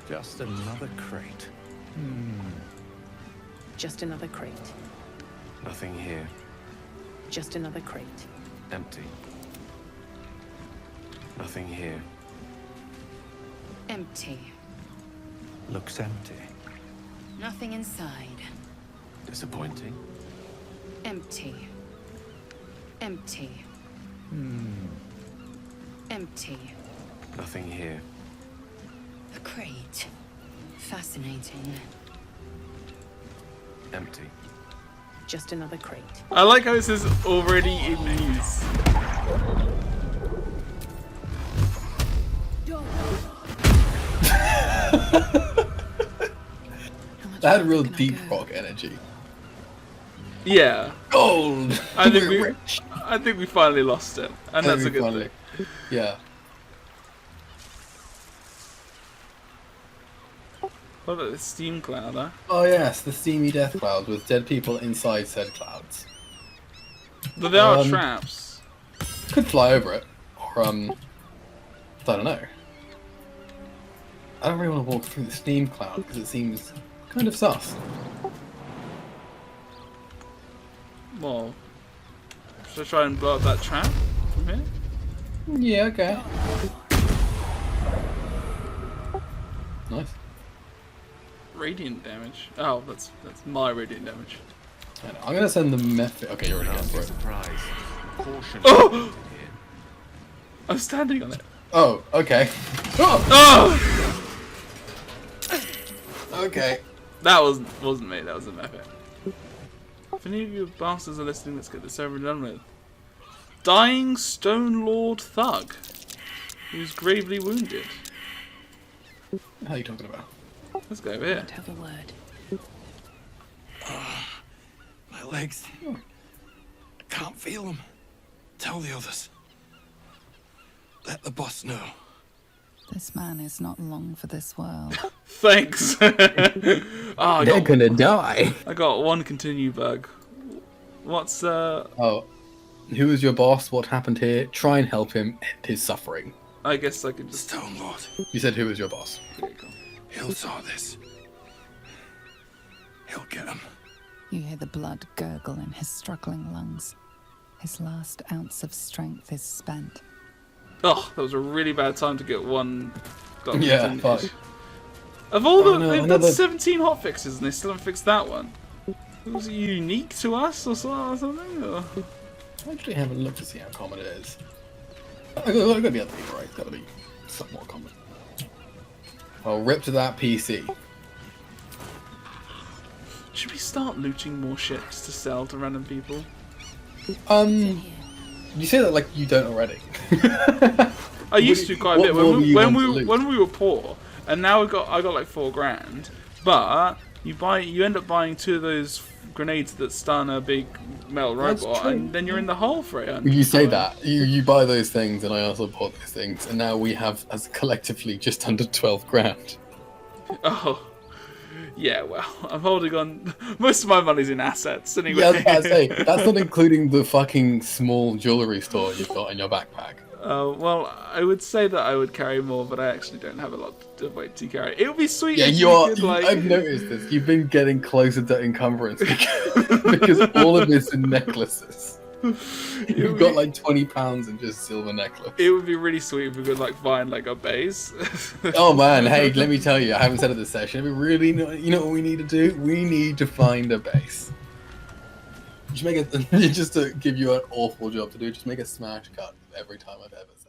Just another crate. Just another crate. Nothing here. Just another crate. Empty. Nothing here. Empty. Looks empty. Nothing inside. Disappointing. Empty. Empty. Empty. Nothing here. A crate. Fascinating. Empty. Just another crate. I like how this is already in use. That had real deep rock energy. Yeah. Gold! I think We're we rich. I think we finally lost it. And that's a good Finally. thing. Yeah. What about the steam cloud, huh? Oh yes, the steamy death cloud with dead people inside said clouds. But there are traps. Could fly over it, or I don't know. I don't really want to walk through the steam cloud because it seems kind of sus. Well, should I try and blow up that trap from here? Yeah, okay. Nice. Radiant damage. Oh, that's my radiant damage. I'm gonna send the method. Okay, you're already going for it. Surprise. Caution. Oh! I'm standing on it. Oh, okay. Oh! Oh! Okay. That wasn't me. That was a method. If any of you bastards are listening, let's get this over and done with. Dying Stone Lord Thug, who's gravely wounded. What the hell are you talking about? Let's go over here. Don't have a word. My legs. I can't feel them. Tell the others. let the boss know. This man is not long for this world. Thanks. They're gonna die. I got one continue bug. What's Oh, who is your boss? What happened here? Try and help him end his suffering. I guess I could just... Stone Lord. You said who is your boss? He'll saw this. He'll get him. You hear the blood gurgle in his struggling lungs. His last ounce of strength is spent. Oh, that was a really bad time to get one. Yeah, fuck. Of all the, Oh, no, they've another- done 17 hotfixes and they still haven't fixed that one. Was it unique to us or something? Or? I actually haven't looked to see how common it is. I gotta be able to be right. Gotta be somewhat common. I'll rip to that PC. Should we start looting more ships to sell to random people? You say that like you don't already. I used to quite a bit what more do you want to loot? when we were poor, and now I got like $4 grand. But you end up buying 2 of those grenades that stun a big metal robot, and then you're in the hole for it. You say that you buy those things, and I also bought those things, and now we have as collectively just under 12 grand. Oh. Yeah, well, I'm holding on. Most of my money's in assets anyway. Yeah, I was about to say, that's not including the fucking small jewelry store you've got in your backpack. Well, I would say that I would carry more, but I actually don't have a lot of weight to carry. It would be sweet. Yeah, if you are. could, like... I've noticed this. You've been getting closer to encumbrance because all of it's in necklaces. You've got like £20 in just silver necklace. It would be really sweet if we could like find like a base. Oh man, hey, let me tell you, I haven't said it this session. We really know, you know what we need to do? We need to find a base. Just make it, just to give you an awful job to do, just make a smash cut every time I've ever seen.